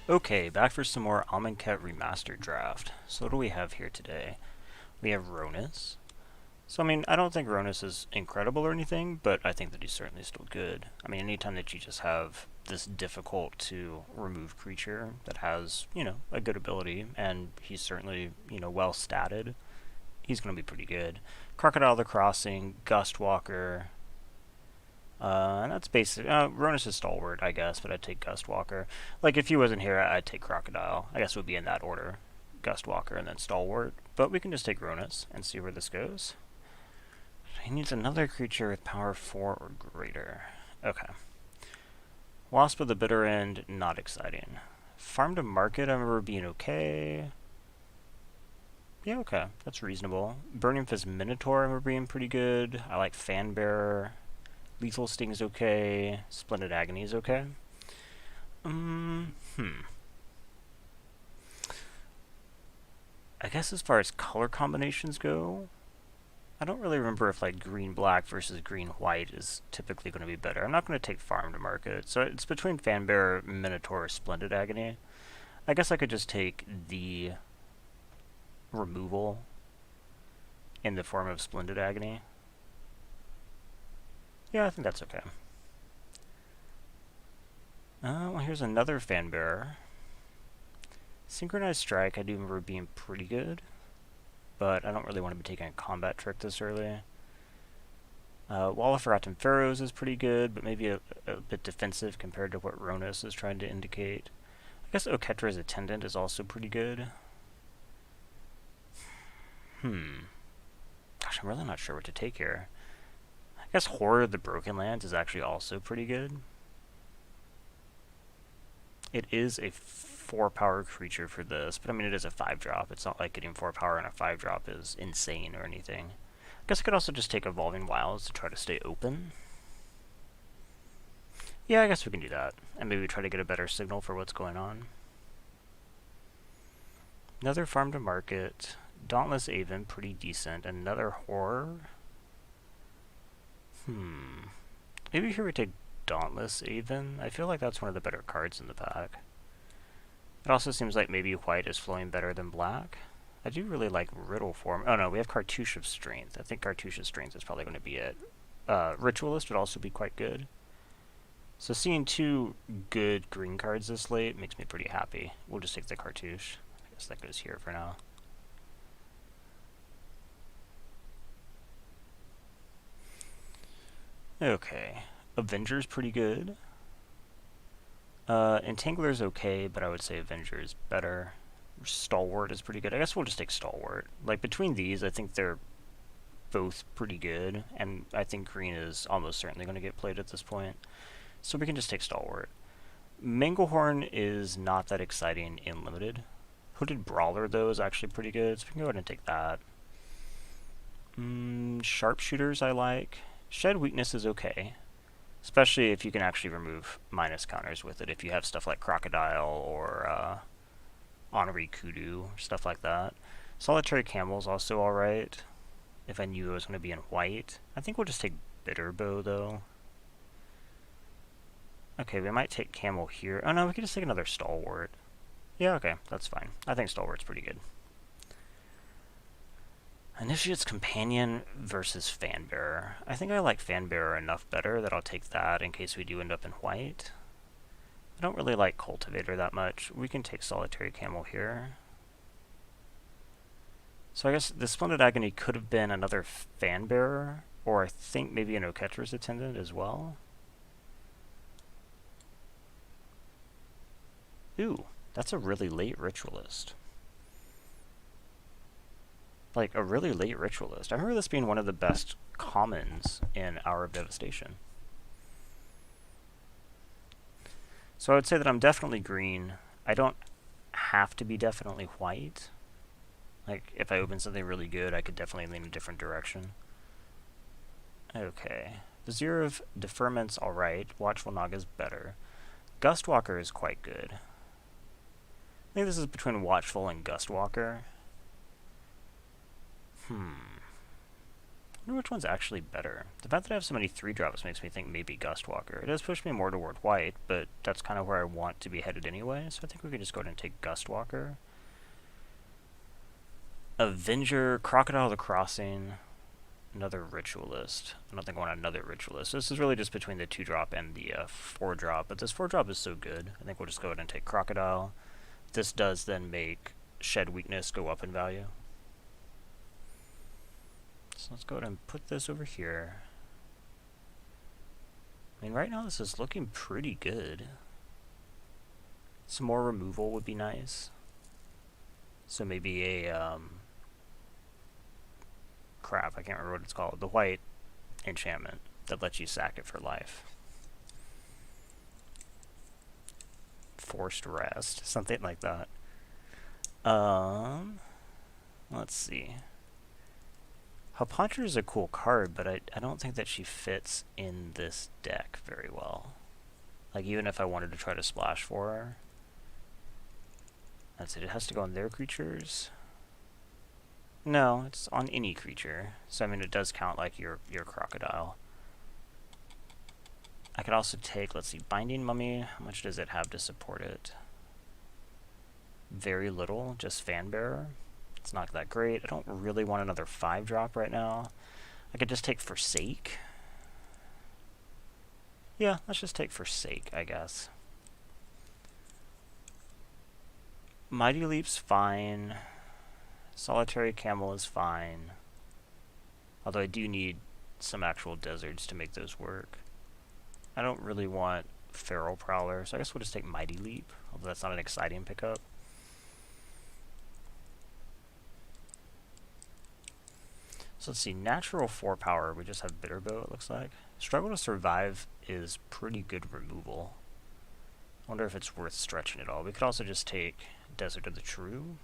Okay, back for some more Amonkhet Remastered draft. So what do we have here today? We have Rhonas. So I mean, I don't think Rhonas is incredible or anything, but I think that he's certainly still good. I mean, anytime that you just have this difficult to remove creature that has, a good ability, and he's certainly, well statted, he's going to be pretty good. Crocodile the Crossing, Gustwalker, and that's basic. Rhonas is Stalwart, I guess, but I'd take Gustwalker. Like, if he wasn't here, I'd take Crocodile. I guess it would be in that order. Gustwalker and then Stalwart. But we can just take Rhonas and see where this goes. He needs another creature with power 4 or greater. Okay. Wasp of the Bitter End, not exciting. Farm to Market, I remember being okay. Yeah, okay. That's reasonable. Burning Fist Minotaur, I remember being pretty good. I like Fanbearer. Lethal Sting is okay. Splendid Agony is okay. I guess as far as color combinations go, I don't really remember if like green-black versus green-white is typically going to be better. I'm not going to take Farm to Market, so it's between Fanbearer, Minotaur, or Splendid Agony. I guess I could just take the removal in the form of Splendid Agony. Yeah, I think that's okay. Well, here's another Fanbearer. Synchronized Strike, I do remember being pretty good, but I don't really want to be taking a combat trick this early. Wall of Forgotten Pharaohs is pretty good, but maybe a bit defensive compared to what Rhonas is trying to indicate. I guess Oketra's Attendant is also pretty good. Gosh, I'm really not sure what to take here. I guess Horror of the Broken Lands is actually also pretty good. It is a 4-power creature for this, but I mean it is a 5-drop. It's not like getting 4 power on a 5-drop is insane or anything. I guess I could also just take Evolving Wilds to try to stay open. Yeah, I guess we can do that, and maybe try to get a better signal for what's going on. Another Farm to Market. Dauntless Aven, pretty decent. Another Horror. Maybe here we take Dauntless Aven. I feel like that's one of the better cards in the pack. It also seems like maybe white is flowing better than black. I do really like Riddle Form. Oh no, we have Cartouche of Strength. I think Cartouche of Strength is probably going to be it. Ritualist would also be quite good. So seeing 2 good green cards this late makes me pretty happy. We'll just take the Cartouche. I guess that goes here for now. Okay. Avenger's pretty good. Entangler's okay, but I would say Avenger is better. Stalwart is pretty good. I guess we'll just take Stalwart. Like, between these, I think they're both pretty good, and I think green is almost certainly going to get played at this point. So we can just take Stalwart. Manglehorn is not that exciting in limited. Hooded Brawler, though, is actually pretty good, so we can go ahead and take that. Sharpshooters I like. Shed Weakness is okay. Especially if you can actually remove minus counters with it. If you have stuff like Crocodile or Honorary Kudu, stuff like that. Solitary Camel is also alright. If I knew it was going to be in white. I think we'll just take Bitterbow, though. Okay, we might take Camel here. Oh no, we could just take another Stalwart. Yeah, okay, that's fine. I think Stalwart's pretty good. Initiate's Companion versus Fanbearer. I think I like Fanbearer enough better that I'll take that in case we do end up in white. I don't really like Cultivator that much. We can take Solitary Camel here. So I guess the Splendid Agony could have been another Fanbearer, or I think maybe an Oketra's Attendant as well. Ooh, that's a really late Ritualist. Like, a really late Ritualist. I remember this being one of the best commons in Hour of Devastation. So I would say that I'm definitely green. I don't have to be definitely white. Like, if I open something really good, I could definitely lean a different direction. Okay. Vizier of Deferment's alright. Watchful Naga's better. Gustwalker is quite good. I think this is between Watchful and Gustwalker. wonder which one's actually better. The fact that I have so many 3-drops makes me think maybe Gustwalker. It does push me more toward white, but that's kind of where I want to be headed anyway, so I think we could just go ahead and take Gustwalker. Avenger, Crocodile of the Crossing, another Ritualist. I don't think I want another Ritualist. This is really just between the 2-drop and the 4-drop, but this 4-drop is so good. I think we'll just go ahead and take Crocodile. This does then make Shed Weakness go up in value. So let's go ahead and put this over here. I mean, right now this is looking pretty good. Some more removal would be nice. So maybe a, crap, I can't remember what it's called. The white enchantment that lets you sack it for life. Forced Rest, something like that. Let's see. Hapuncher is a cool card, but I don't think that she fits in this deck very well. Like, even if I wanted to try to splash for her. That's it, it has to go on their creatures. No, it's on any creature. So, I mean, it does count like your Crocodile. I could also take, let's see, Binding Mummy. How much does it have to support it? Very little, just Fanbearer. It's not that great. I don't really want another 5-drop right now. I could just take Forsake. Yeah, let's just take Forsake, I guess. Mighty Leap's fine. Solitary Camel is fine. Although I do need some actual deserts to make those work. I don't really want Feral Prowler, so I guess we'll just take Mighty Leap, although that's not an exciting pickup. So let's see, natural 4 power, we just have Bitterbow, it looks like. Struggle to Survive is pretty good removal. I wonder if it's worth stretching at all. We could also just take Desert of the True.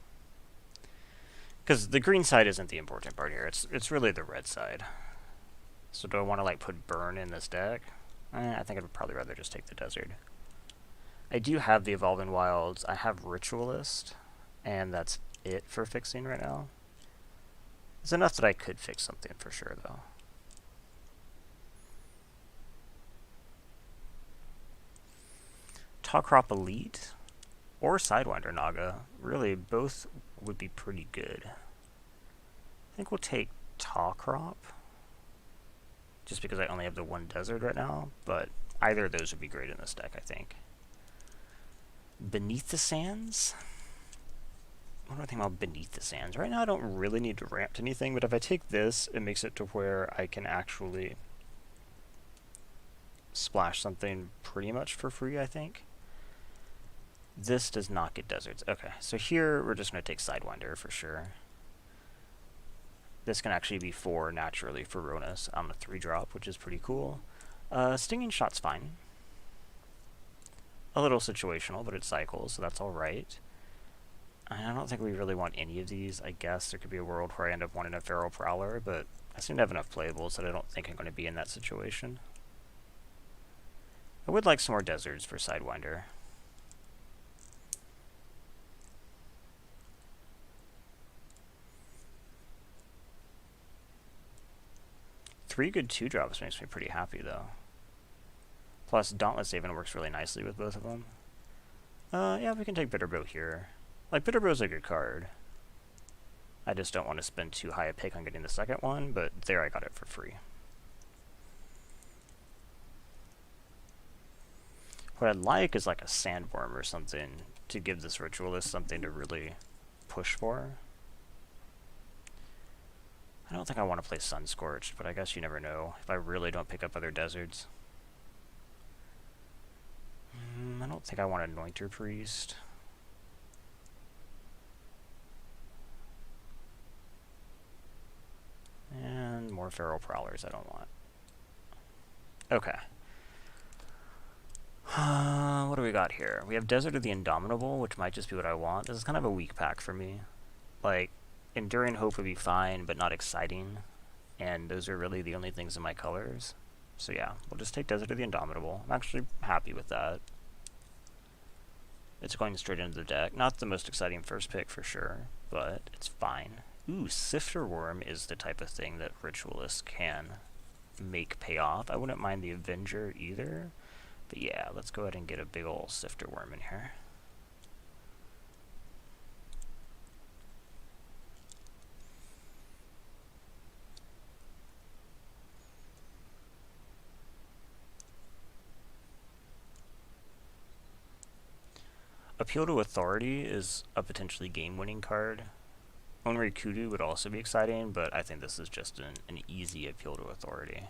Because the green side isn't the important part here, it's really the red side. So do I want to like put Burn in this deck? I think I'd probably rather just take the Desert. I do have the Evolving Wilds, I have Ritualist, and that's it for fixing right now. It's enough that I could fix something for sure, though. Talkrop Elite or Sidewinder Naga, really both would be pretty good. I think we'll take Talkrop, just because I only have the 1 desert right now, but either of those would be great in this deck, I think. Beneath the Sands? What do I think about Beneath the Sands? Right now I don't really need to ramp to anything, but if I take this, it makes it to where I can actually splash something pretty much for free, I think. This does not get deserts. Okay, so here we're just going to take Sidewinder for sure. This can actually be 4 naturally for Rhonas on the 3-drop, which is pretty cool. Stinging Shot's fine. A little situational, but it cycles, so that's alright. I don't think we really want any of these. I guess there could be a world where I end up wanting a Feral Prowler, but I seem to have enough playables that I don't think I'm going to be in that situation. I would like some more deserts for Sidewinder. Three good 2-drops makes me pretty happy, though. Plus, Dauntless even works really nicely with both of them. Yeah, we can take Bitterbow here. Like, Bitterbow's a good card. I just don't want to spend too high a pick on getting the second one, but there I got it for free. What I'd like is like a Sandworm or something to give this Ritualist something to really push for. I don't think I want to play Sunscorched, but I guess you never know if I really don't pick up other deserts. I don't think I want Anointer Priest. And more Feral Prowlers I don't want. Okay. What do we got here? We have Desert of the Indomitable, which might just be what I want. This is kind of a weak pack for me. Like, Enduring Hope would be fine, but not exciting. And those are really the only things in my colors. So yeah, we'll just take Desert of the Indomitable. I'm actually happy with that. It's going straight into the deck. Not the most exciting first pick for sure, but it's fine. Ooh, Sifter Worm is the type of thing that Ritualists can make pay off. I wouldn't mind the Avenger either. But yeah, let's go ahead and get a big ol' Sifter Worm in here. Appeal to Authority is a potentially game-winning card. Onrei Kudu would also be exciting, but I think this is just an easy Appeal to Authority.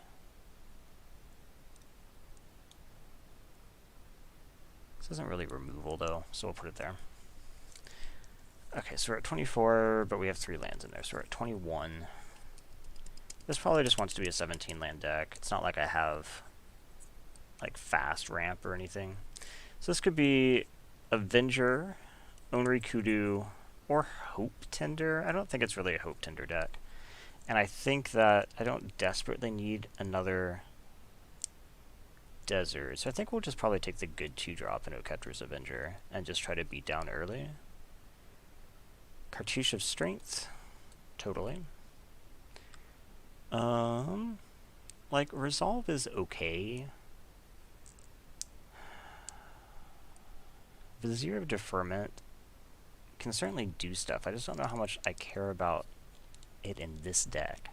This isn't really removal though, so we'll put it there. Okay, so we're at 24, but we have 3 lands in there, so we're at 21. This probably just wants to be a 17 land deck. It's not like I have like fast ramp or anything. So this could be Avenger, Onrei Kudu, or Hope Tender. I don't think it's really a Hope Tender deck. And I think that I don't desperately need another Desert. So I think we'll just probably take the good 2-drop in Oketra's Avenger and just try to beat down early. Cartouche of Strength. Totally. Like, Resolve is okay. Vizier of Deferment can certainly do stuff. I just don't know how much I care about it in this deck.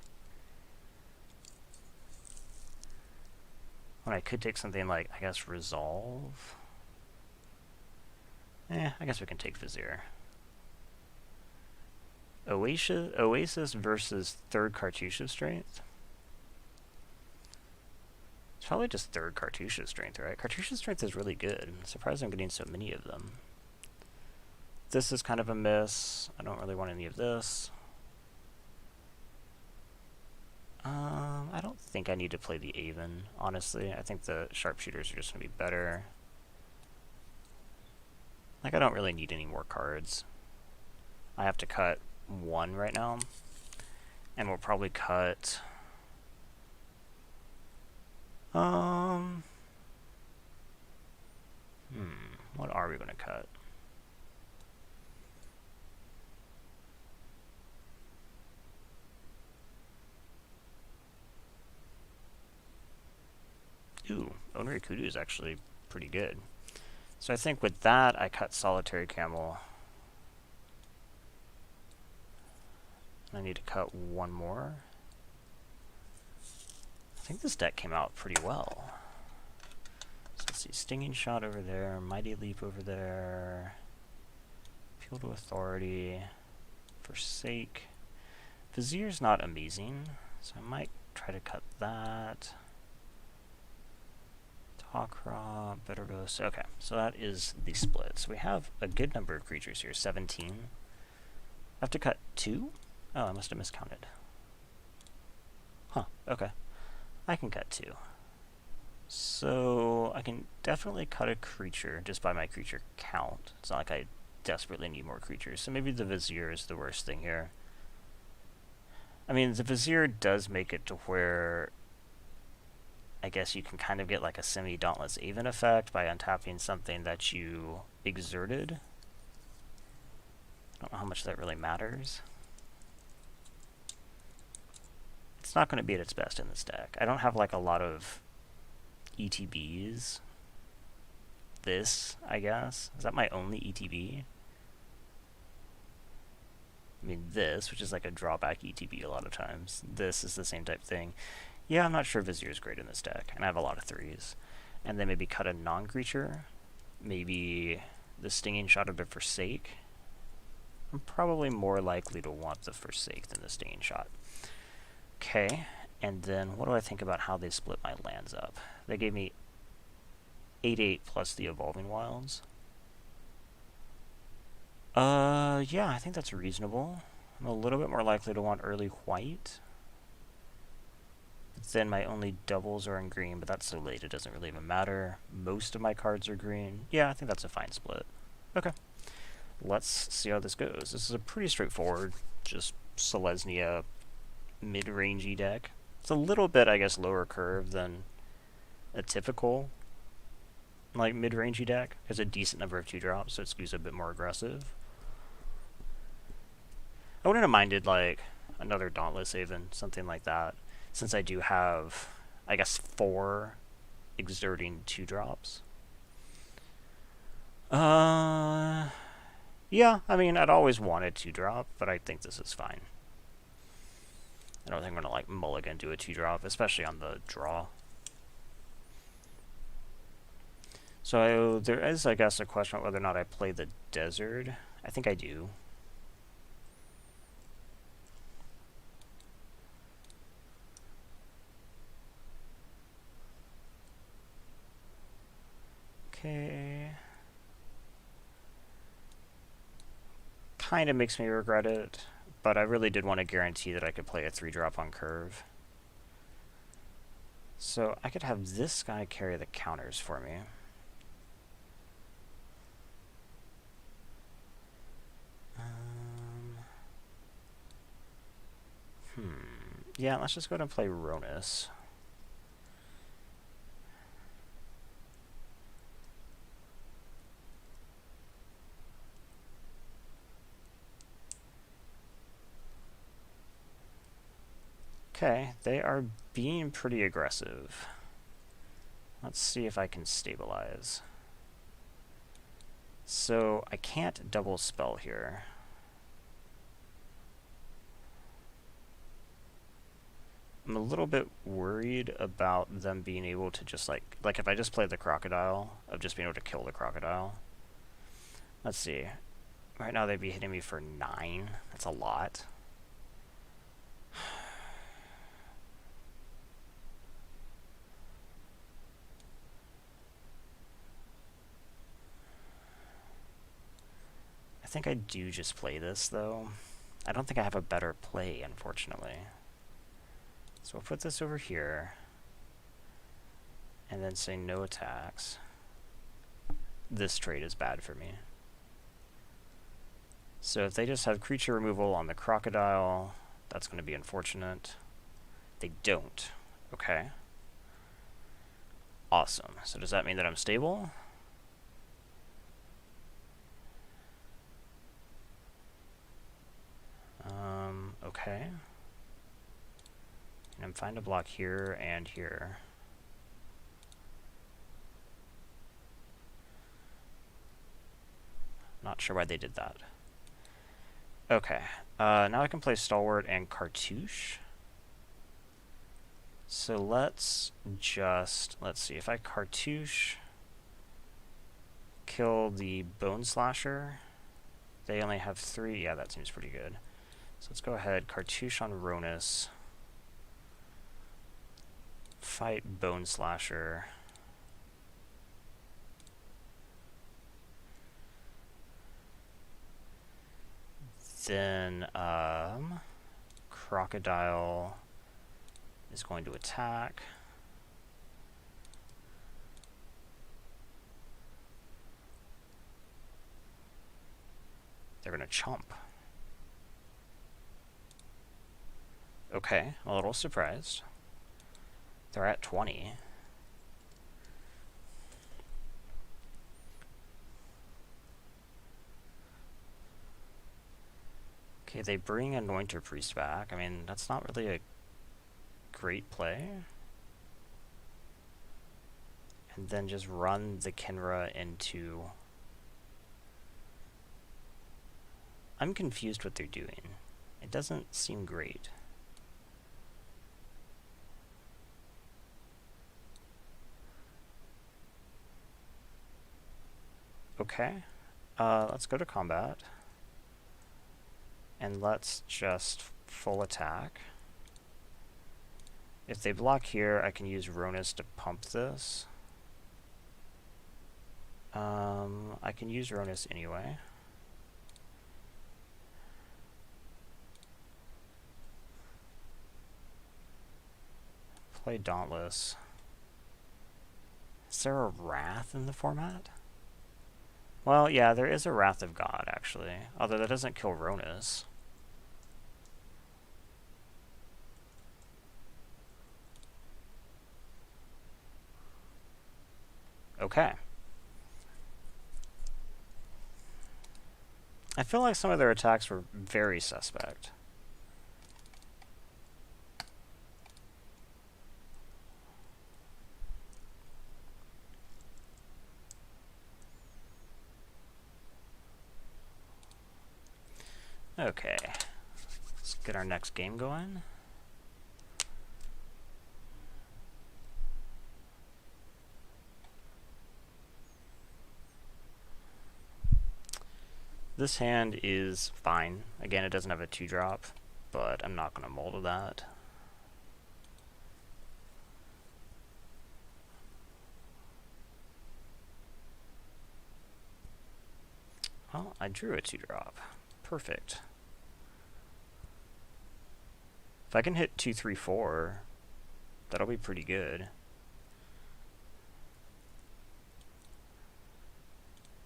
When I could take something like, I guess, Resolve. I guess we can take Vizier. Oasis versus 3rd Cartouche of Strength. It's probably just 3rd Cartouche of Strength, right? Cartouche of Strength is really good. I'm surprised I'm getting so many of them. This is kind of a miss. I don't really want any of this. I don't think I need to play the Aven, honestly. I think the Sharpshooters are just going to be better. Like, I don't really need any more cards. I have to cut 1 right now. And we'll probably cut... what are we going to cut? Ooh, Onrei Kudu is actually pretty good. So I think with that, I cut Solitary Camel. I need to cut 1 more. I think this deck came out pretty well. So let's see, Stinging Shot over there, Mighty Leap over there, Appeal to Authority, Forsake. Vizier's not amazing, so I might try to cut that. Takra, Better Ghost. Okay, so that is the split. So we have a good number of creatures here, 17. I have to cut 2? Oh, I must have miscounted. Huh, okay. I can cut 2. So I can definitely cut a creature just by my creature count. It's not like I desperately need more creatures. So maybe the Vizier is the worst thing here. I mean, the Vizier does make it to where I guess you can kind of get like a semi-Dauntless Aven effect by untapping something that you exerted. I don't know how much that really matters. It's not going to be at its best in this deck. I don't have like a lot of ETBs. This, I guess. Is that my only ETB? I mean, this, which is like a drawback ETB a lot of times. This is the same type thing. Yeah, I'm not sure Vizier is great in this deck, and I have a lot of 3s. And then maybe cut a non-creature. Maybe the Stinging Shot of the Forsake. I'm probably more likely to want the Forsake than the Stinging Shot. Okay, and then what do I think about how they split my lands up? They gave me 8/8 plus the Evolving Wilds. Yeah, I think that's reasonable. I'm a little bit more likely to want early white. But then my only doubles are in green, but that's so late it doesn't really even matter. Most of my cards are green. Yeah, I think that's a fine split. Okay. Let's see how this goes. This is a pretty straightforward, just Selesnya mid-rangey deck. It's a little bit, I guess, lower curve than a typical like mid-rangey deck. There's a decent number of 2-drops, so it skews a bit more aggressive. I wouldn't have minded, like, another Dauntless even, something like that, since I do have, I guess, 4 exerting 2-drops. Yeah, I mean, I'd always wanted 2-drop, but I think this is fine. I don't think I'm going to, like, mulligan do a 2-drop, especially on the draw. So there is, I guess, a question about whether or not I play the desert. I think I do. Okay. Kind of makes me regret it, but I really did want to guarantee that I could play a 3-drop on curve. So I could have this guy carry the counters for me. Yeah, let's just go ahead and play Rhonas. Okay, they are being pretty aggressive. Let's see if I can stabilize. So I can't double spell here. I'm a little bit worried about them being able to just like if I just play the crocodile, of just being able to kill the crocodile. Let's see. Right now they'd be hitting me for 9. That's a lot. I think I do just play this, though. I don't think I have a better play, unfortunately. So we'll put this over here. And then say no attacks. This trade is bad for me. So if they just have creature removal on the crocodile, that's going to be unfortunate. They don't. Okay. Awesome. So does that mean that I'm stable? Okay. And I'm fine to block here and here. Not sure why they did that. Okay. Now I can play Stalwart and Cartouche. So let's see, if I Cartouche, kill the Bone Slasher, they only have 3, yeah, that seems pretty good. So let's go ahead, Cartouche on Rhonas, fight Bone Slasher, then Crocodile is going to attack. They're going to chomp. Okay, a little surprised. They're at 20. Okay, they bring Anointer Priest back. I mean, that's not really a great play. And then just run the Kinra into... I'm confused what they're doing. It doesn't seem great. Okay, let's go to combat. And let's just full attack. If they block here, I can use Rhonas to pump this. I can use Rhonas anyway. Play Dauntless. Is there a Wrath in the format? Well, yeah, there is a Wrath of God, actually. Although that doesn't kill Rhonas. Okay. I feel like some of their attacks were very suspect. Okay, let's get our next game going. This hand is fine. Again, it doesn't have a 2-drop, but I'm not going to mold that. Well, I drew a 2-drop. Perfect. If I can hit 2, 3, 4, that'll be pretty good.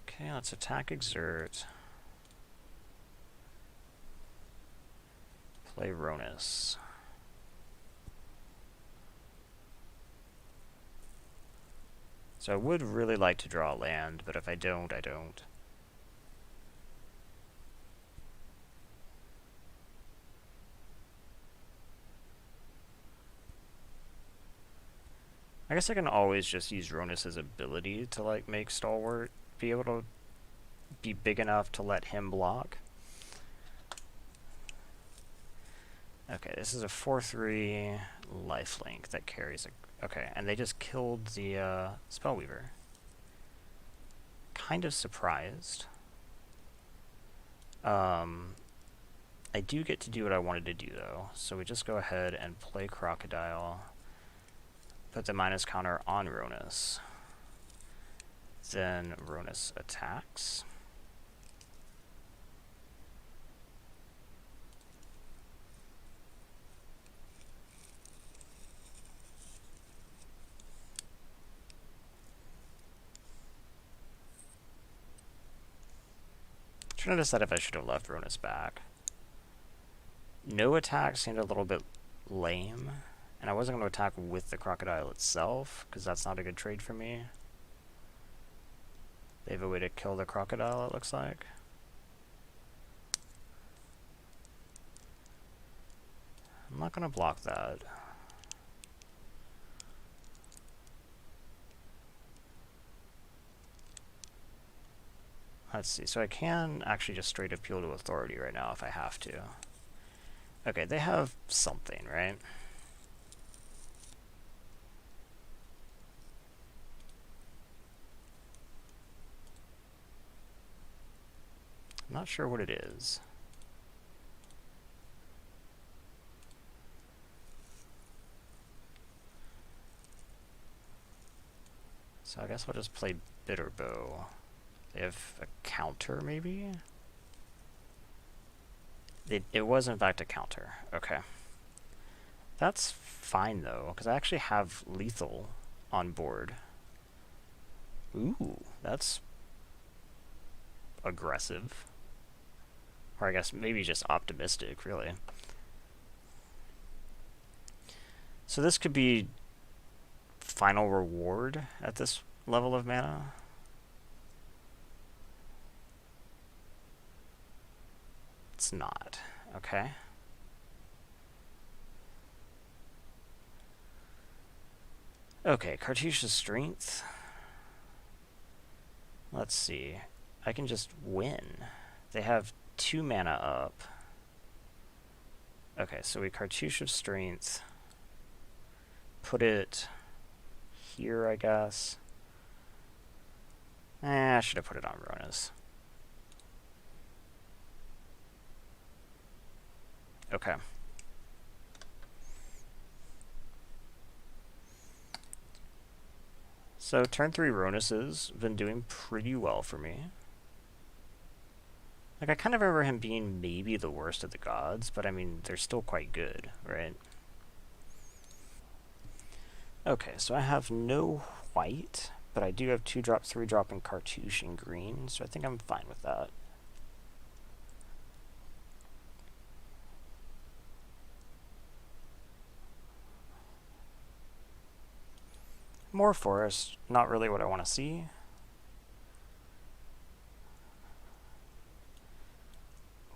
Okay, let's attack Exert. Play Rhonas. So I would really like to draw a land, but if I don't, I don't. I guess I can always just use Rhonas' ability to like make Stalwart be able to be big enough to let him block. Okay, this is a 4/3 lifelink that carries a... Okay, and they just killed the Spellweaver. Kind of surprised. I do get to do what I wanted to do, though. So we just go ahead and play Crocodile. Put the minus counter on Rhonas. Then Rhonas attacks. Trying to decide if I should have left Rhonas back. No attack seemed a little bit lame, and I wasn't going to attack with the Crocodile itself, because that's not a good trade for me. They have a way to kill the Crocodile, it looks like. I'm not going to block that. Let's see, so I can actually just straight appeal to authority right now if I have to. Okay, they have something, right? I'm not sure what it is. So I guess I'll just play Bitterbow. They have a counter, maybe? It was, in fact, a counter. Okay. That's fine, though, because I actually have lethal on board. Ooh, that's aggressive. Or I guess maybe just optimistic, really. So this could be final reward at this level of mana. It's not. Okay. Okay, Cartesia's Strength. Let's see. I can just win. They have 2 mana up. Okay, so we Cartesia's Strength. Put it here, I guess. I should have put it on Rhonas. Okay. So turn 3 Rhonas been doing pretty well for me. Like, I kind of remember him being maybe the worst of the gods, but I mean, they're still quite good, right? Okay, so I have no white, but I do have 2-drop, 3-drop, and Cartouche green, so I think I'm fine with that. More forest, not really what I want to see.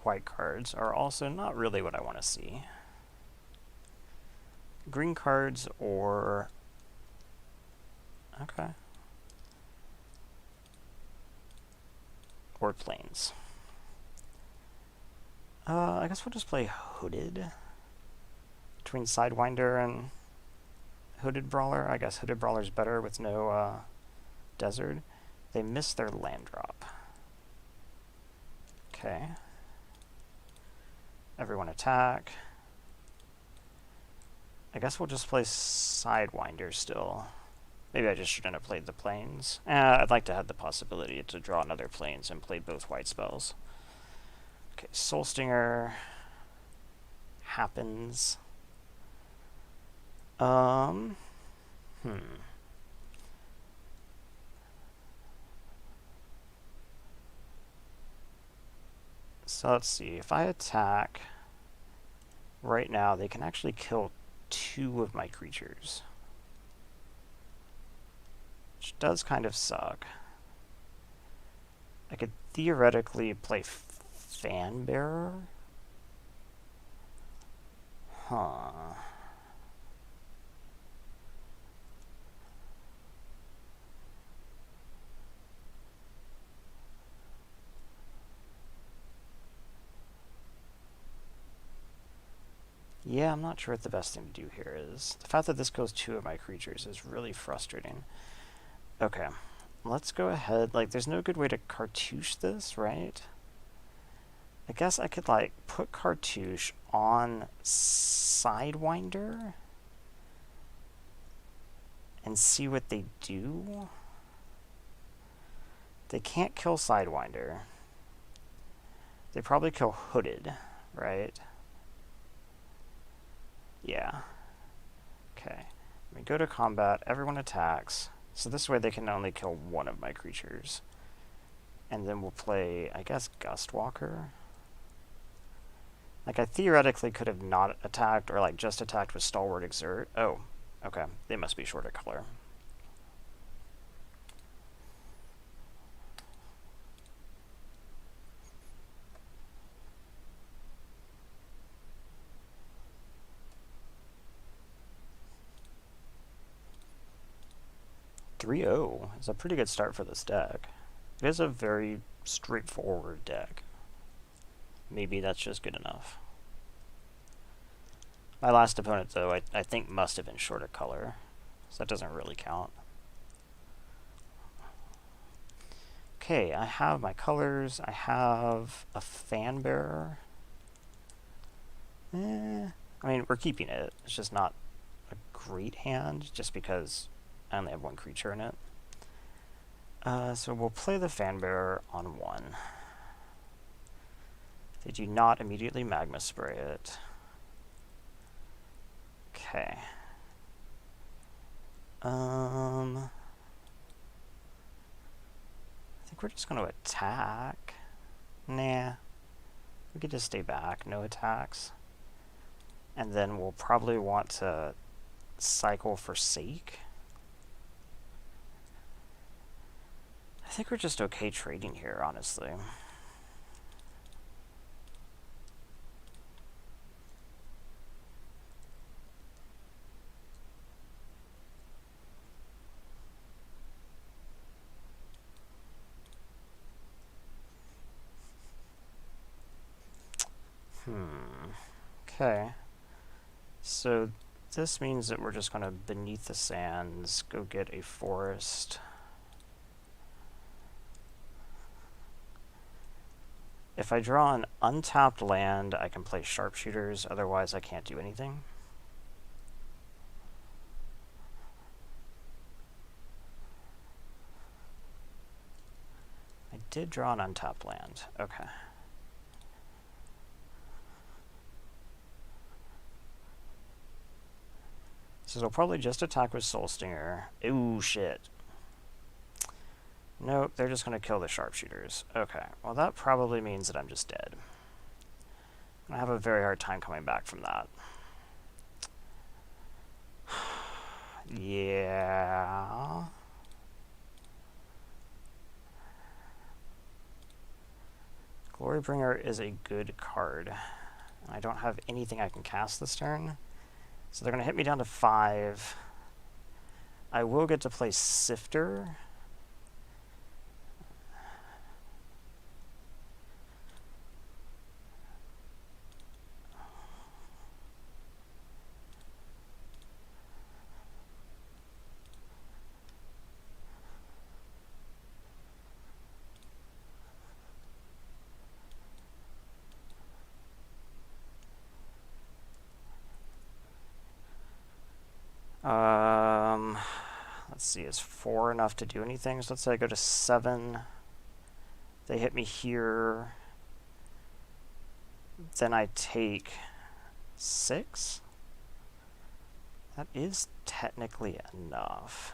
white cards are also not really what I want to see. Green cards or... okay. Or plains. I guess we'll just play Hooded. Between Sidewinder and Hooded Brawler. I guess Hooded Brawler's better with no desert. They missed their land drop. Okay. Everyone attack. I guess we'll just play Sidewinder still. Maybe I just shouldn't have played the plains. I'd like to have the possibility to draw another plains and play both white spells. Okay, Soul Stinger happens. So let's see, if I attack right now, they can actually kill 2 of my creatures. Which does kind of suck. I could theoretically play Fan Bearer. Huh. Yeah, I'm not sure what the best thing to do here is. The fact that this kills 2 of my creatures is really frustrating. Okay, let's go ahead. Like, there's no good way to cartouche this, right? I guess I could, like, put cartouche on Sidewinder and see what they do. They can't kill Sidewinder. They probably kill Hooded, right? Yeah. Okay. We go to combat, everyone attacks. So this way they can only kill 1 of my creatures. And then we'll play, I guess, Gustwalker. Like, I theoretically could have not attacked, or like just attacked with Stalwart Exert. Oh, okay. They must be short of color. It's a pretty good start for this deck. It is a very straightforward deck. Maybe that's just good enough. My last opponent, though, I think must have been short of color, so that doesn't really count. Okay, I have my colors. I have a Fan Bearer. I mean, we're keeping it. It's just not a great hand, just because I only have 1 creature in it. So we'll play the Fan Bearer on 1. They do not immediately Magma Spray it. Okay. I think we're just going to attack. Nah. We could just stay back, no attacks. And then we'll probably want to cycle Forsake. I think we're just okay trading here, honestly. Okay. So this means that we're just going to Beneath the Sands, go get a forest. If I draw an untapped land, I can play Sharpshooters, otherwise I can't do anything. I did draw an untapped land. Okay. So they'll probably just attack with Soul Stinger. Ooh, shit. Nope, they're just going to kill the Sharpshooters. Okay, well that probably means that I'm just dead. I have a very hard time coming back from that. Yeah. Glory Glorybringer is a good card. I don't have anything I can cast this turn, so they're going to hit me down to 5. I will get to play Sifter. Let's see, is 4 enough to do anything? So let's say I go to 7. They hit me here. Then I take 6. That is technically enough.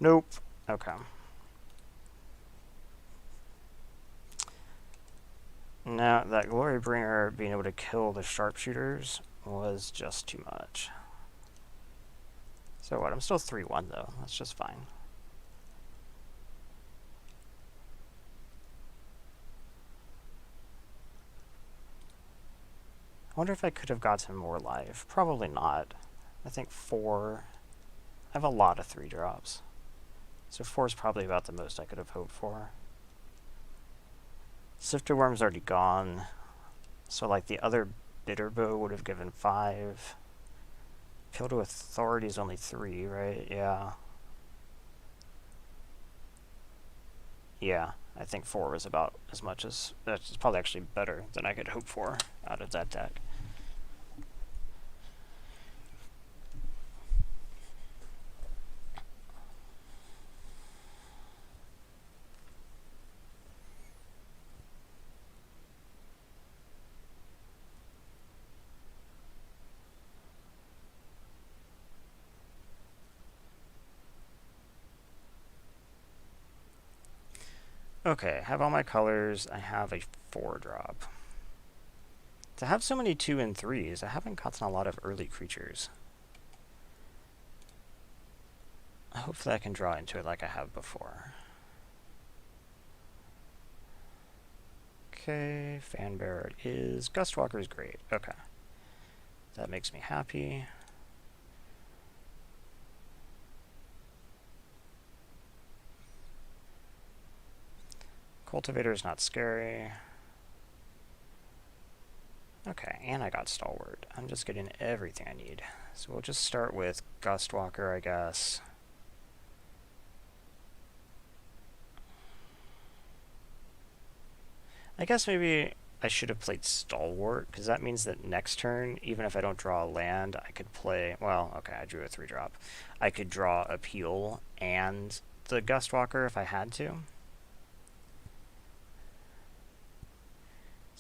Nope. Okay. Now, that Glorybringer being able to kill the sharpshooters was just too much. So what? I'm still 3-1 though. That's just fine. I wonder if I could have gotten more life. Probably not. I think 4. I have a lot of 3-drops. So 4 is probably about the most I could have hoped for. Sifter Worm's already gone. So like the other Bitterbow would have given 5. Appeal to Authority is only 3, right? Yeah. Yeah, I think 4 was about as much as... That's probably actually better than I could hope for out of that deck. Okay, I have all my colors. I have a 4-drop. To have so many 2 and 3s, I haven't gotten a lot of early creatures. Hopefully I can draw into it like I have before. Okay, Fanbearer it is. Gustwalker is great. Okay. That makes me happy. Cultivator is not scary. Okay, and I got Stalwart. I'm just getting everything I need. So we'll just start with Gustwalker, I guess. I guess maybe I should have played Stalwart, because that means that next turn, even if I don't draw a land, I could play... Well, okay, I drew a 3-drop. I could draw Appeal and the Gustwalker if I had to.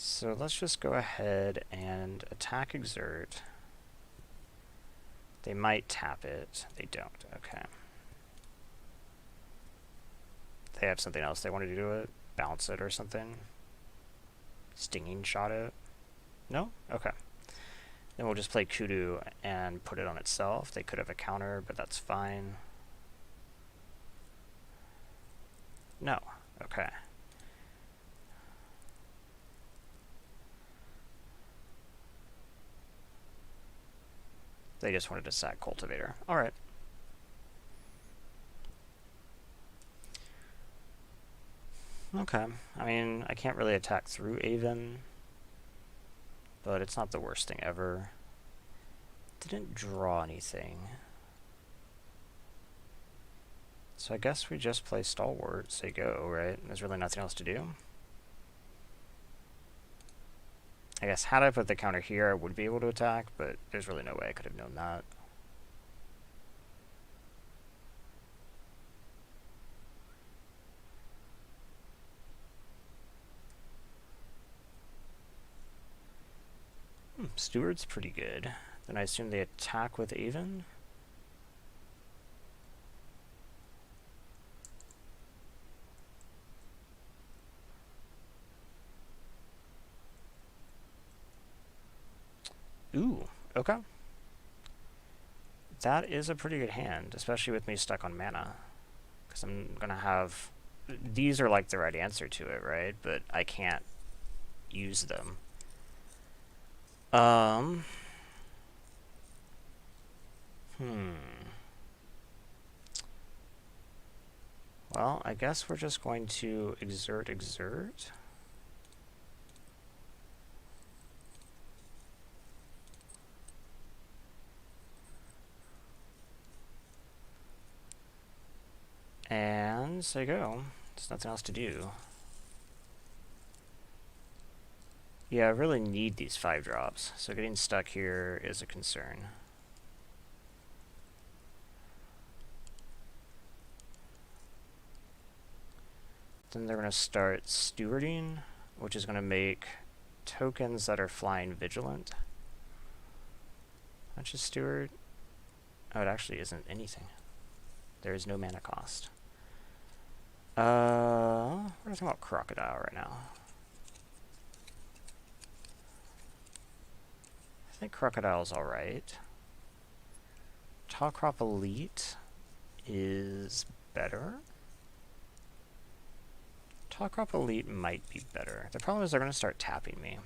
So let's just go ahead and attack Exert. They might tap it. They don't. Okay. They have something else they want to do to it? Bounce it or something? Stinging shot it? No? Okay. Then we'll just play Kudu and put it on itself. They could have a counter, but that's fine. No. Okay. They just wanted to sack Cultivator. Alright. Okay. I mean, I can't really attack through Aven, but it's not the worst thing ever. Didn't draw anything. So I guess we just play Stalwart, say go, right? There's really nothing else to do. I guess had I put the counter here, I would be able to attack, but there's really no way I could have known that. Steward's pretty good. Then I assume they attack with Avon. Ooh, okay. That is a pretty good hand, especially with me stuck on mana. Because I'm going to have... These are like the right answer to it, right? But I can't use them. Well, I guess we're just going to exert. And so you go. There's nothing else to do. Yeah, I really need these 5 drops, so getting stuck here is a concern. Then they're going to start stewarding, which is going to make tokens that are flying vigilant. Not just steward. Oh, it actually isn't anything. There is no mana cost. We're talking about Crocodile right now. I think Crocodile's alright. Tall Crop Elite is better. Tall Crop Elite might be better. The problem is they're going to start tapping me.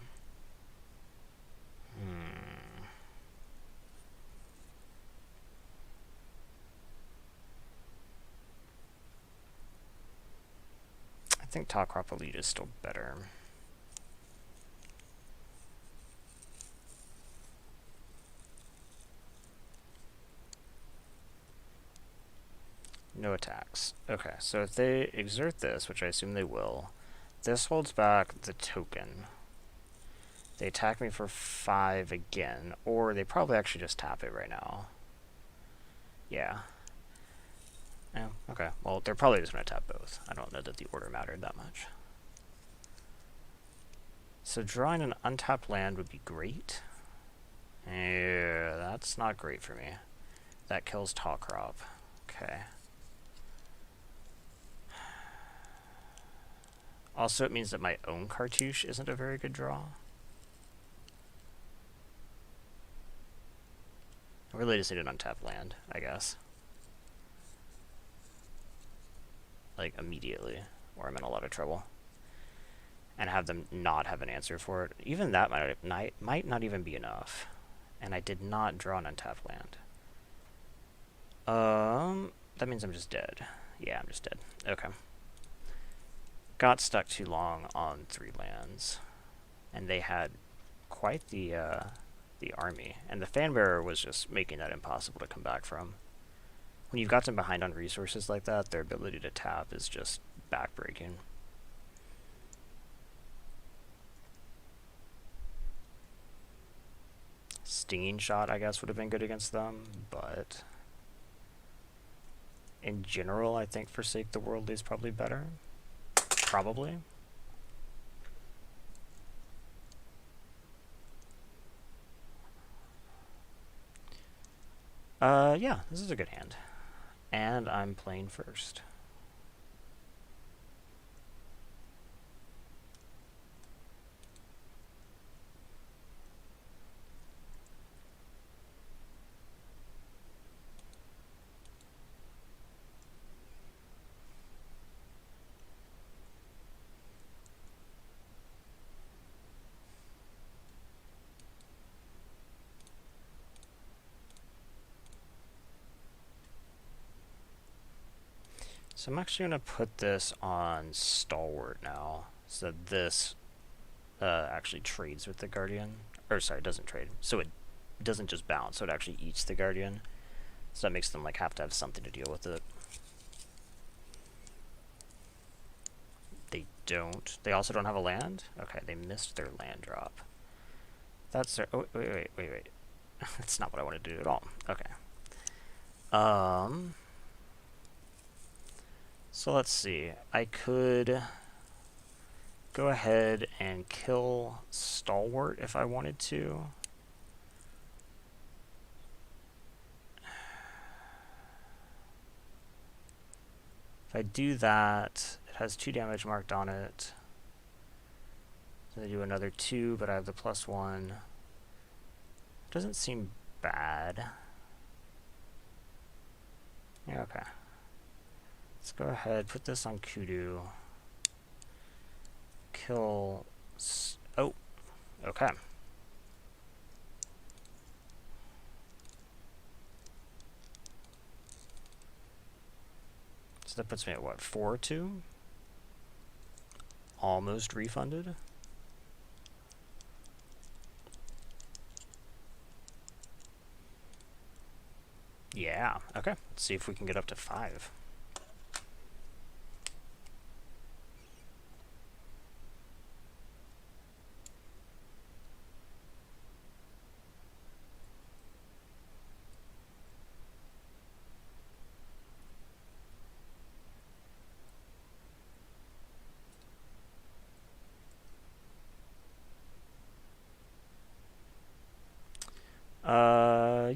I think Tall Crop Elite is still better. No attacks. Okay, so if they exert this, which I assume they will, this holds back the token. They attack me for 5 again, or they probably actually just tap it right now. Yeah. Oh, okay. Well, they're probably just going to tap both. I don't know that the order mattered that much. So drawing an untapped land would be great. Yeah, that's not great for me. That kills Tall Crop. Okay. Also, it means that my own cartouche isn't a very good draw. I really just need an untapped land, I guess. Like, immediately, or I'm in a lot of trouble. And have them not have an answer for it. Even that might not even be enough. And I did not draw an untapped land. That means I'm just dead. Yeah, I'm just dead. Okay. Got stuck too long on 3 lands. And they had quite the army. And the Fanbearer was just making that impossible to come back from. When you've got them behind on resources like that, their ability to tap is just backbreaking. Stinging Shot, I guess, would have been good against them, but in general, I think Forsake the World is probably better. Probably. Yeah, this is a good hand. And I'm playing first. So I'm actually going to put this on Stalwart now, so that this actually trades with the Guardian. Or sorry, it doesn't trade. So it doesn't just bounce, so it actually eats the Guardian. So that makes them like have to have something to deal with it. They don't. They also don't have a land? Okay, they missed their land drop. That's their... Oh, wait. That's not what I wanted to do at all. Okay. So let's see. I could go ahead and kill Stalwart if I wanted to. If I do that, it has 2 damage marked on it. So I do another 2, but I have the +1. Doesn't seem bad. Yeah, okay. Let's go ahead, put this on Kudu. Kill... oh, okay. So that puts me at what, 4-2? Almost refunded. Yeah, okay. Let's see if we can get up to 5.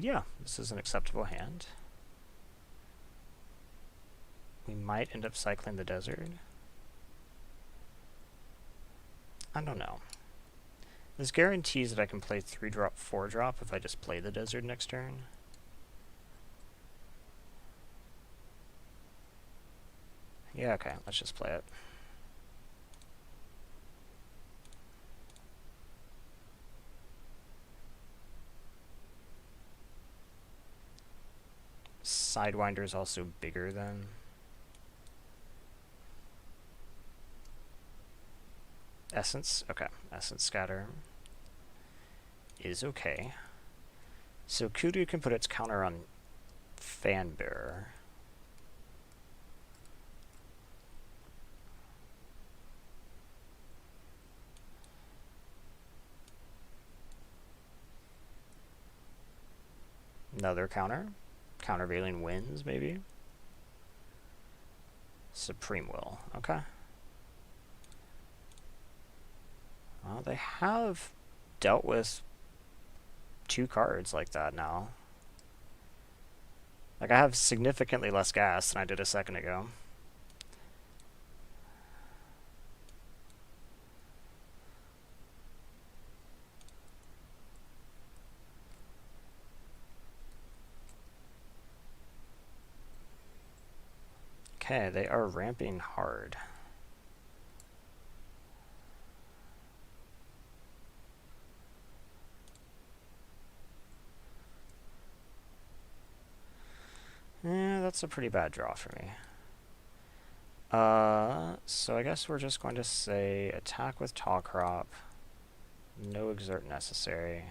Yeah, this is an acceptable hand. We might end up cycling the desert. I don't know. This guarantees that I can play 3-drop, 4-drop if I just play the desert next turn. Yeah, okay, let's just play it. Sidewinder is also bigger than... Essence? Okay, Essence Scatter is okay. So Kudu can put its counter on Fanbearer. Another counter. Countervailing Winds, maybe? Supreme Will, okay. Well, they have dealt with 2 cards like that now. Like, I have significantly less gas than I did a second ago. Okay, they are ramping hard. Yeah, that's a pretty bad draw for me. So I guess we're just going to say attack with Tall Crop. No exert necessary.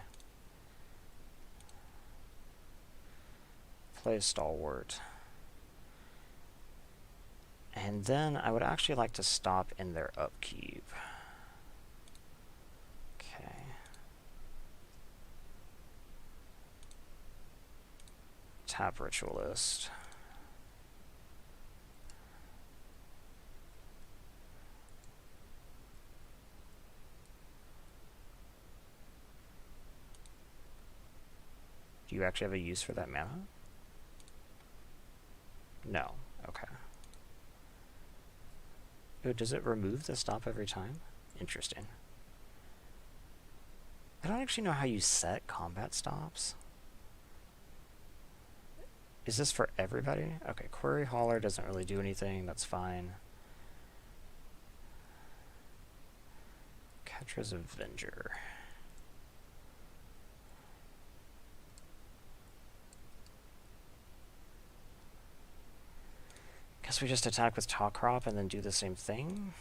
Play Stalwart. And then I would actually like to stop in their upkeep. Okay. Tap Ritualist. Do you actually have a use for that mana? No. Okay. Ooh, does it remove the stop every time? Interesting. I don't actually know how you set combat stops. Is this for everybody? Okay, Query Hauler doesn't really do anything. That's fine. Ketra's Avenger. Guess we just attack with Tall Crop and then do the same thing.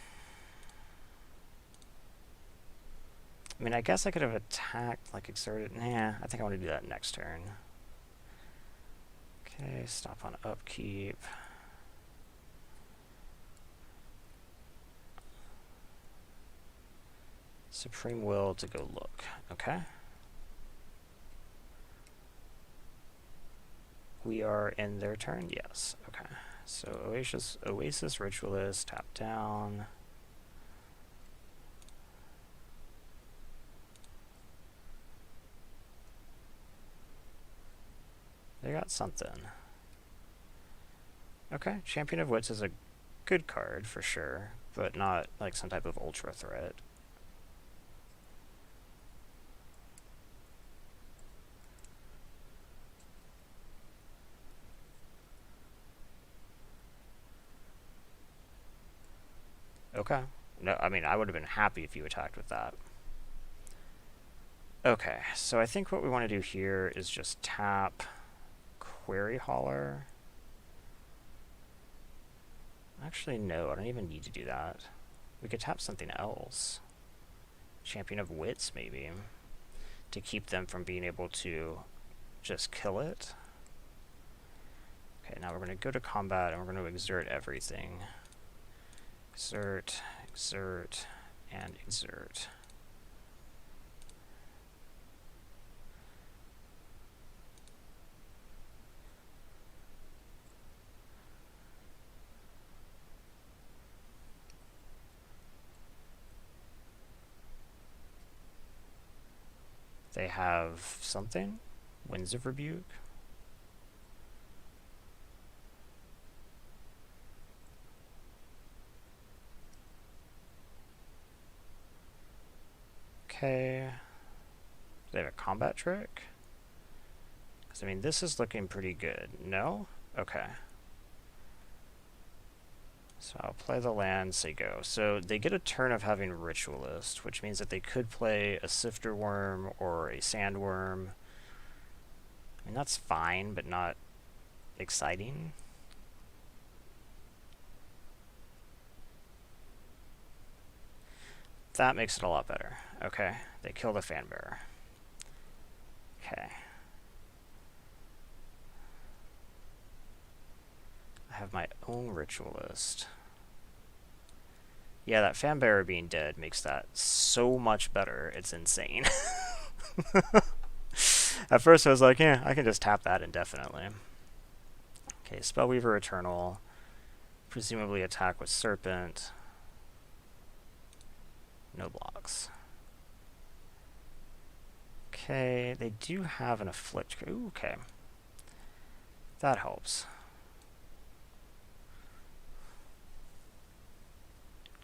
I mean, I guess I could have attacked, like, exerted. Nah, I think I want to do that next turn. Okay, stop on upkeep. Supreme Will to go look. Okay. We are in their turn? Yes. Okay. So Oasis Ritualist, tap down. They got something. Okay, Champion of Wits is a good card for sure, but not like some type of ultra threat. Okay. No, I mean, I would have been happy if you attacked with that. Okay, so I think what we want to do here is just tap Query Hauler. Actually, no, I don't even need to do that. We could tap something else. Champion of Wits, maybe, to keep them from being able to just kill it. Okay, now we're going to go to combat and we're going to exert everything. Exert, exert, and exert. They have something? Winds of Rebuke? Okay. They have a combat trick? Because, I mean, this is looking pretty good. No? Okay. So I'll play the lands, they go. So they get a turn of having Ritualist, which means that they could play a Sifter Worm or a Sandworm. I mean, that's fine, but not exciting. That makes it a lot better. Okay, they kill the Fanbearer. Okay. I have my own Ritualist. Yeah, that Fanbearer being dead makes that so much better. It's insane. At first I was like, yeah, I can just tap that indefinitely. Okay, Spellweaver Eternal. Presumably attack with Serpent. No blocks. Okay, they do have an Afflict. Ooh, okay. That helps.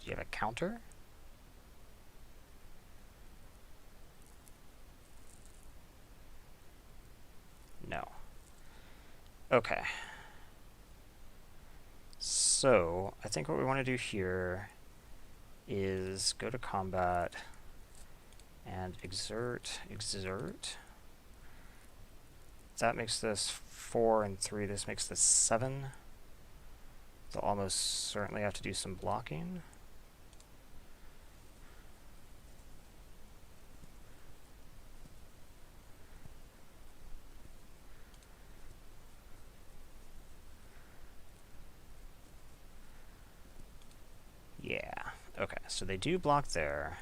Do you have a counter? No. Okay. So, I think what we want to do here is go to combat and exert. That makes this 4 and 3. This makes this 7. They'll almost certainly have to do some blocking. Yeah. Okay, so they do block there.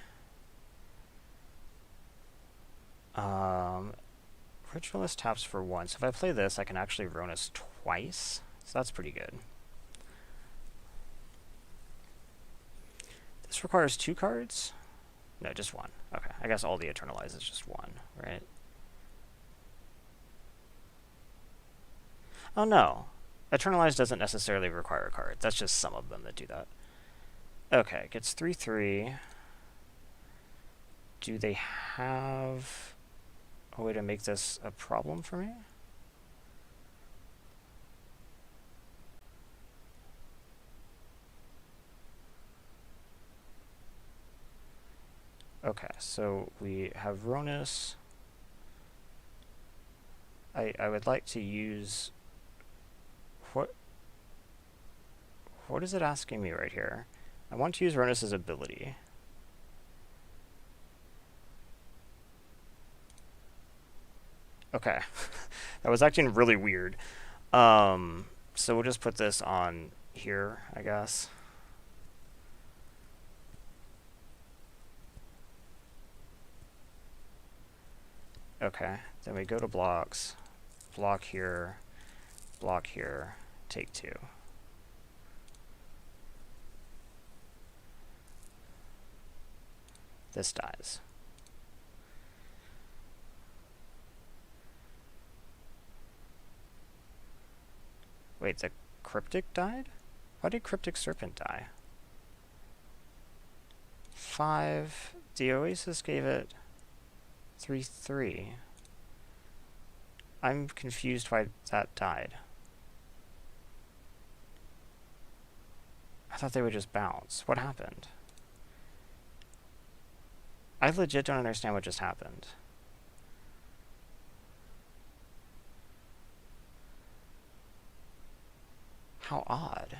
Ritualist taps for 1. So if I play this, I can actually Rhonas twice. So that's pretty good. This requires 2 cards? No, just 1. Okay, I guess all the Eternalize is just 1, right? Oh no. Eternalize doesn't necessarily require a card. That's just some of them that do that. Okay, gets 3/3. Do they have a way to make this a problem for me? Okay, so we have Rhonas. I would like to use... What is it asking me right here? I want to use Rhonas' ability. Okay. That was acting really weird. So we'll just put this on here, I guess. Okay, then we go to blocks. Block here, take 2. This dies. Wait, the Cryptic died? Why did Cryptic Serpent die? 5. The Oasis gave it 3/3. I'm confused why that died. I thought they would just bounce. What happened? I legit don't understand what just happened. How odd.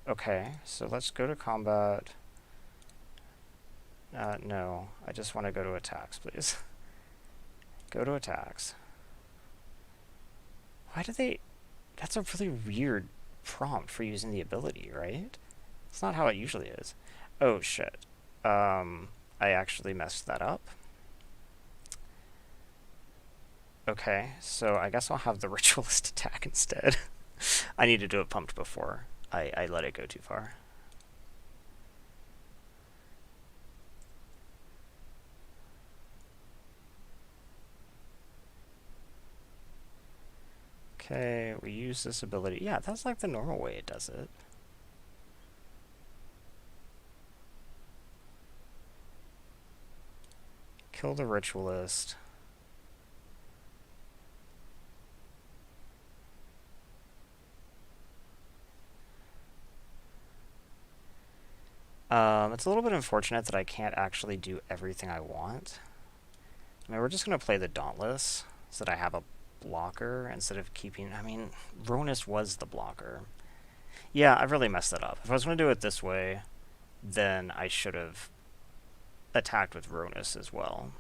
Okay, so let's go to combat. No, I just want to go to attacks, please. Go to attacks. Why do they... That's a really weird prompt for using the ability, right? It's not how it usually is. Oh, shit. I actually messed that up. Okay, so I guess I'll have the Ritualist attack instead. I need to do it pumped before I let it go too far. Okay, we use this ability. Yeah, that's like the normal way it does it. Kill the Ritualist. It's a little bit unfortunate that I can't actually do everything I want. I mean, we're just going to play the Dauntless so that I have a blocker instead of keeping... I mean, Rhonas was the blocker. Yeah, I really messed that up. If I was going to do it this way, then I should have attacked with Rhonas as well.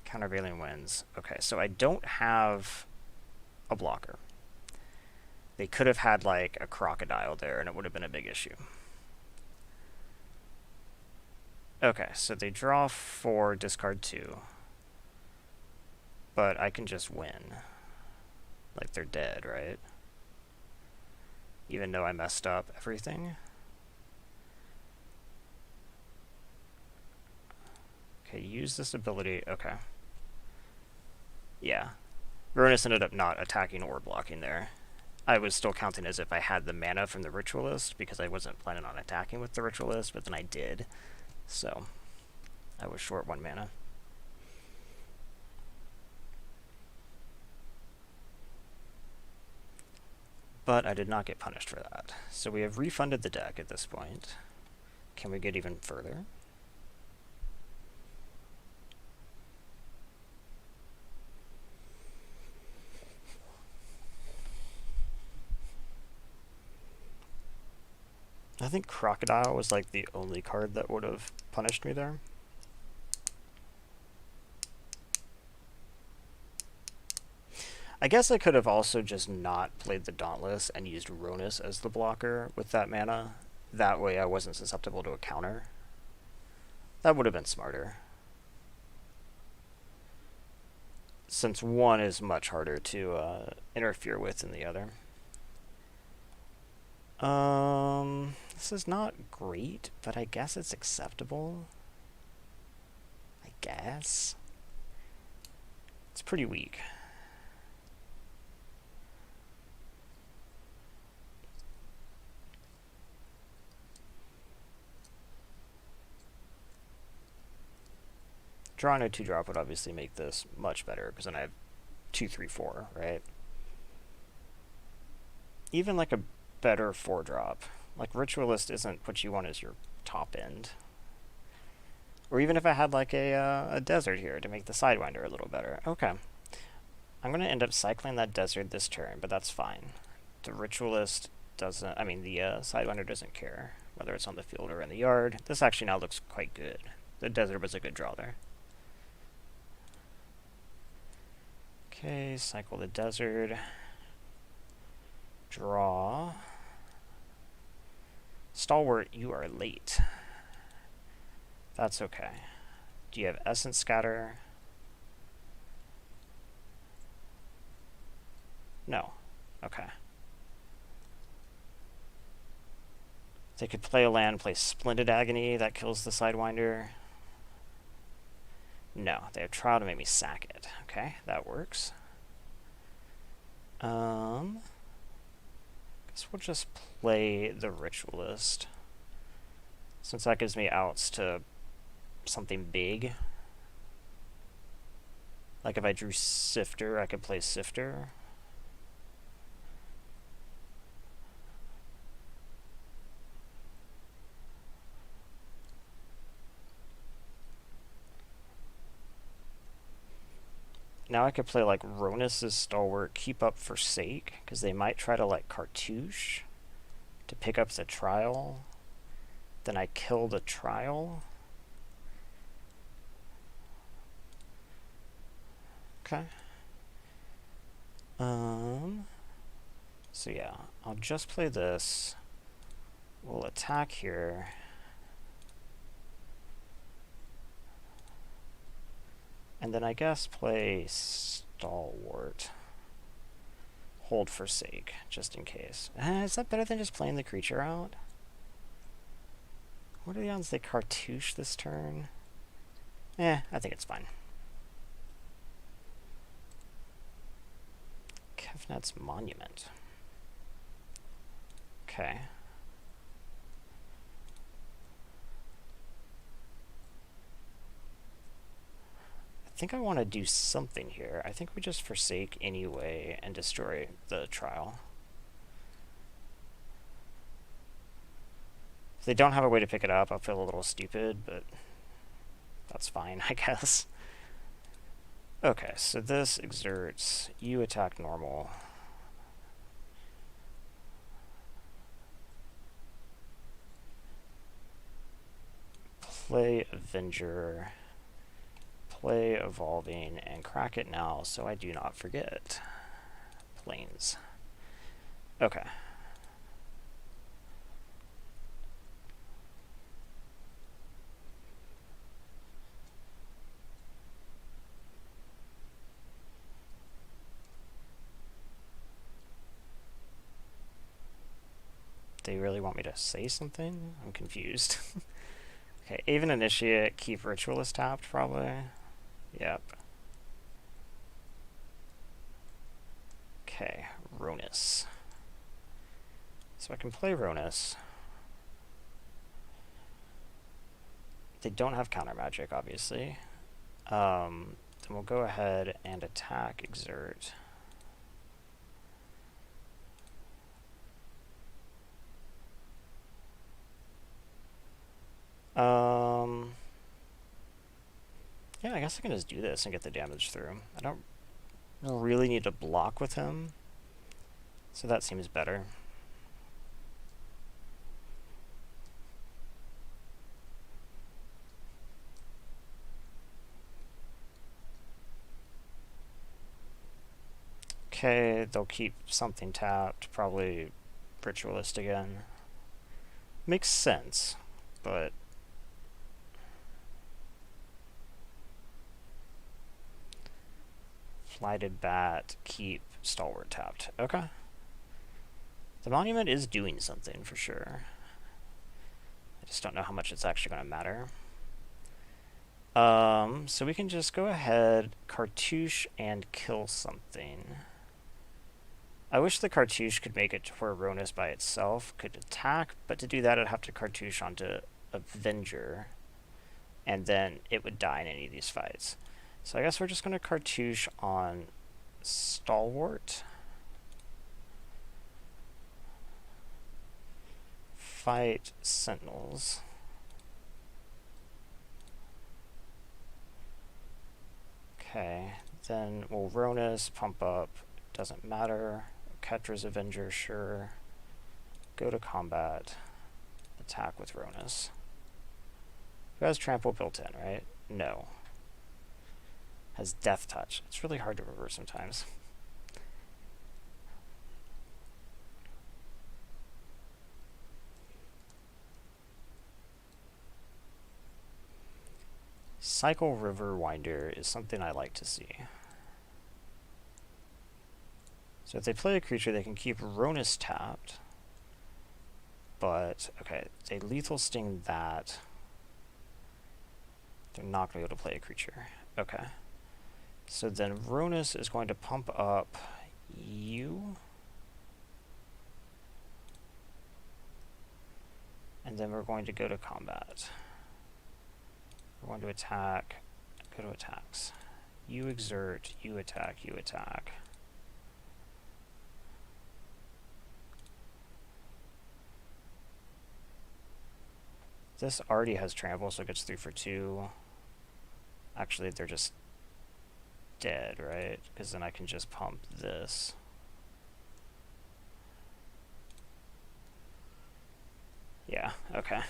Countervailing Winds. Okay, so I don't have a blocker. They could have had, like, a crocodile there, and it would have been a big issue. Okay, so they draw 4, discard 2. But I can just win. Like, they're dead, right? Even though I messed up everything. Okay, use this ability. Okay. Yeah. Rhonas ended up not attacking or blocking there. I was still counting as if I had the mana from the Ritualist, because I wasn't planning on attacking with the Ritualist, but then I did. So, I was short 1 mana. But I did not get punished for that. So we have refunded the deck at this point. Can we get even further? I think Crocodile was like the only card that would have punished me there. I guess I could have also just not played the Dauntless and used Rhonas as the blocker with that mana. That way I wasn't susceptible to a counter. That would have been smarter. Since one is much harder to interfere with than the other. This is not great, but I guess it's acceptable. I guess. It's pretty weak. Drawing a 2-drop would obviously make this much better, because then I have 2, 3, 4, right? Even like a better 4-drop. Like, Ritualist isn't what you want as your top end. Or even if I had like a desert here to make the Sidewinder a little better. Okay. I'm going to end up cycling that desert this turn, but that's fine. The Ritualist doesn't... I mean, the Sidewinder doesn't care whether it's on the field or in the yard. This actually now looks quite good. The desert was a good draw there. Okay, cycle the desert. Draw. Stalwart, you are late. That's okay. Do you have Essence Scatter? No. Okay. They could play a land, play Splendid Agony, that kills the Sidewinder. No, they have Trial to make me sack it. Okay, that works. So we'll just play the Ritualist, since that gives me outs to something big. Like if I drew Sifter, I could play Sifter. Now I could play like Rhonas' Stalwart, keep up Forsake, because they might try to like Cartouche to pick up the Trial. Then I kill the Trial. Okay. So yeah, I'll just play this. We'll attack here. And then I guess play Stalwart. Hold Forsake, just in case. Is that better than just playing the creature out? What are the odds they Cartouche this turn? I think it's fine. Kefnet's Monument. Okay. I think I want to do something here. I think we just Forsake anyway and destroy the Trial. If they don't have a way to pick it up, I'll feel a little stupid, but that's fine, I guess. Okay, so this exerts. You attack normal. Play Avenger. Play Evolving and crack it now so I do not forget. Planes. Okay. They really want me to say something? I'm confused. Okay, even Initiate, keep Ritualist tapped, probably. Yep. Okay, Rhonas. So I can play Rhonas. They don't have counter magic, obviously. Then we'll go ahead and attack, exert. Yeah, I guess I can just do this and get the damage through. I don't really need to block with him, so that seems better. Okay, they'll keep something tapped, probably Ritualist again. Makes sense, but Flighted Bat, keep Stalwart tapped. Okay. The Monument is doing something for sure. I just don't know how much it's actually going to matter. So we can just go ahead, Cartouche, and kill something. I wish the Cartouche could make it to where Rhonas by itself could attack, but to do that I'd have to Cartouche onto Avenger, and then it would die in any of these fights. So I guess we're just going to Cartouche on Stalwart. Fight Sentinels. Okay, then we'll Rhonas, pump up, doesn't matter. Ketra's Avenger, sure. Go to combat, attack with Rhonas. Who has Trample built in, right? No. Has Death Touch. It's really hard to reverse sometimes. Cycle River Winder is something I like to see. So if they play a creature, they can keep Rhonas tapped. But, okay, they Lethal Sting that. They're not going to be able to play a creature. Okay. So then Rhonas is going to pump up you. And then we're going to go to combat. We're going to attack, go to attacks. You exert, you attack, you attack. This already has trample, so it gets 3 for 2. Actually, they're just dead, right? Because then I can just pump this. Yeah, okay.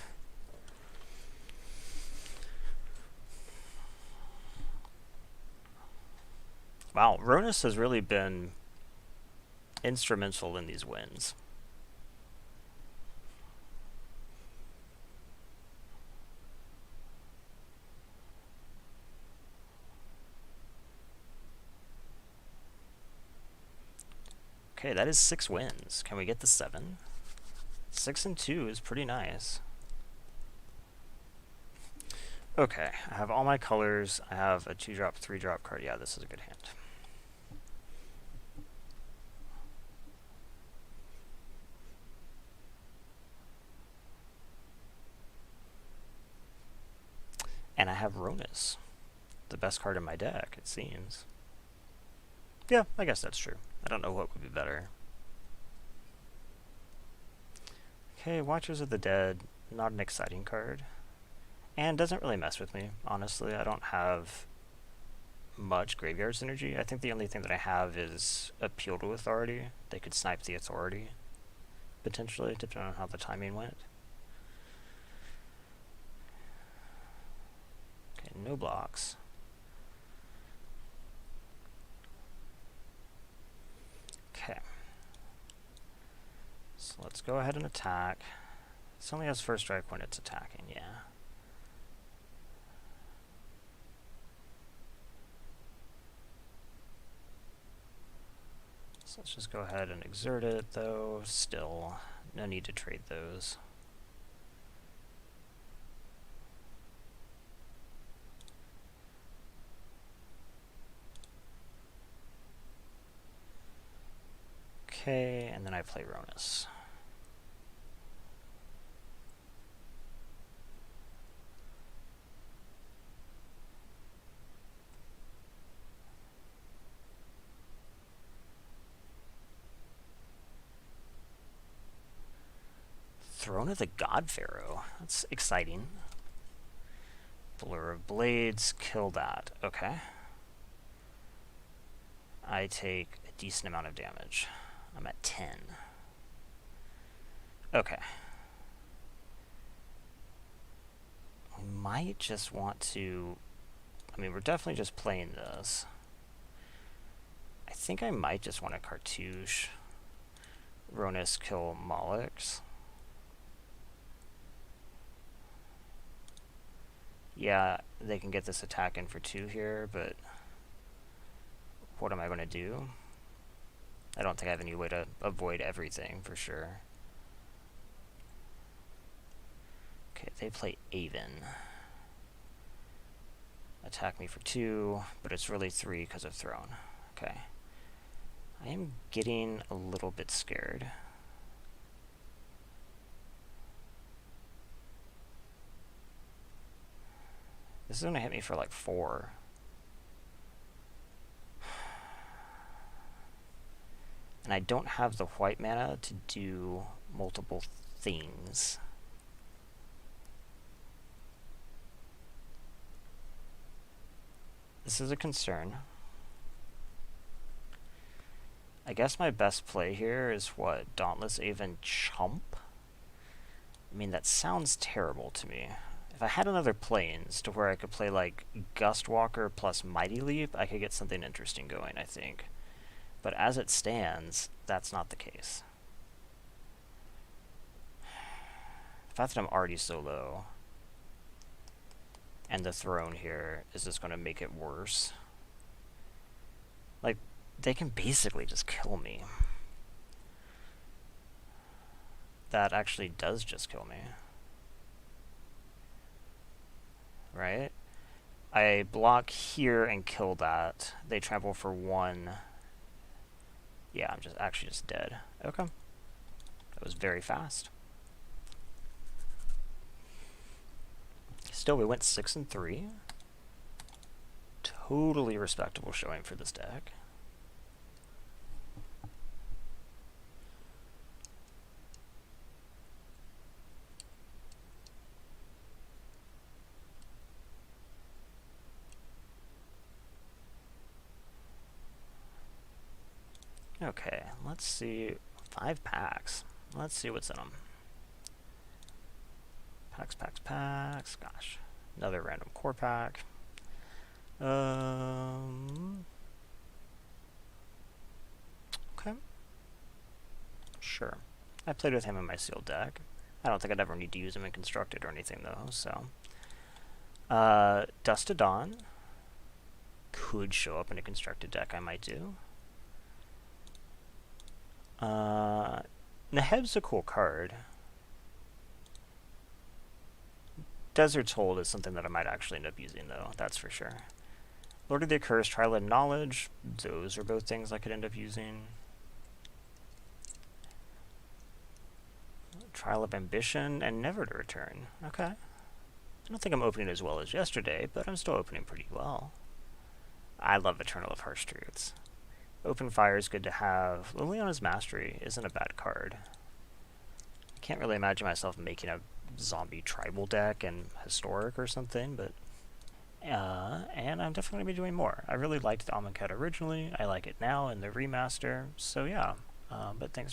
Wow, Rhonas has really been instrumental in these wins. Okay, that is 6 wins. Can we get the 7? 6 and 2 is pretty nice. Okay, I have all my colors. I have a 2-drop, 3-drop card. Yeah, this is a good hand. And I have Rhonas, the best card in my deck, it seems. Yeah, I guess that's true. I don't know what would be better. Okay, Watchers of the Dead, not an exciting card. And doesn't really mess with me, honestly. I don't have much graveyard synergy. I think the only thing that I have is Appeal to Authority. They could snipe the Authority, potentially, depending on how the timing went. Okay, no blocks. Okay. So let's go ahead and attack. This only has first strike when it's attacking, yeah. So let's just go ahead and exert it, though. Still, no need to trade those. Okay, and then I play Rhonas. Throne of the God Pharaoh. That's exciting. Blur of Blades, kill that. Okay. I take a decent amount of damage. I'm at 10. Okay. We might just want to... I mean, we're definitely just playing this. I think I might just want to cartouche. Rhonas kill Mollix. Yeah, they can get this attack in for 2 here, but what am I going to do? I don't think I have any way to avoid everything, for sure. Okay, they play Aven. Attack me for 2, but it's really 3 because of Throne. Okay. I am getting a little bit scared. This is going to hit me for like 4. And I don't have the white mana to do multiple things. This is a concern. I guess my best play here is what? Dauntless Aven Chump? I mean, that sounds terrible to me. If I had another Plains to where I could play like Gustwalker plus Mighty Leap, I could get something interesting going, I think. But as it stands, that's not the case. The fact that I'm already so low, and the Throne here is just going to make it worse. Like, they can basically just kill me. That actually does just kill me. Right? I block here and kill that. They trample for 1. Yeah, I'm just actually just dead. Okay. That was very fast. still, we went 6-3. Totally respectable showing for this deck. Okay, let's see. 5 packs. Let's see what's in them. Packs, packs, packs. Gosh. Another random core pack. Okay. Sure. I played with him in my sealed deck. I don't think I'd ever need to use him in constructed or anything though, so. Dust to Dawn. Could show up in a constructed deck, I might do. Neheb's a cool card. Desert's Hold is something that I might actually end up using, though, that's for sure. Lord of the Accursed, Trial of Knowledge, those are both things I could end up using. Trial of Ambition, and Never to Return. Okay. I don't think I'm opening as well as yesterday, but I'm still opening pretty well. I love Eternal of Harsh Truths. Open Fire is good to have. Liliana's Mastery isn't a bad card. I can't really imagine myself making a zombie tribal deck and historic or something, but and I'm definitely going to be doing more. I really liked the Amonkhet originally. I like it now in the remaster, so yeah. But thanks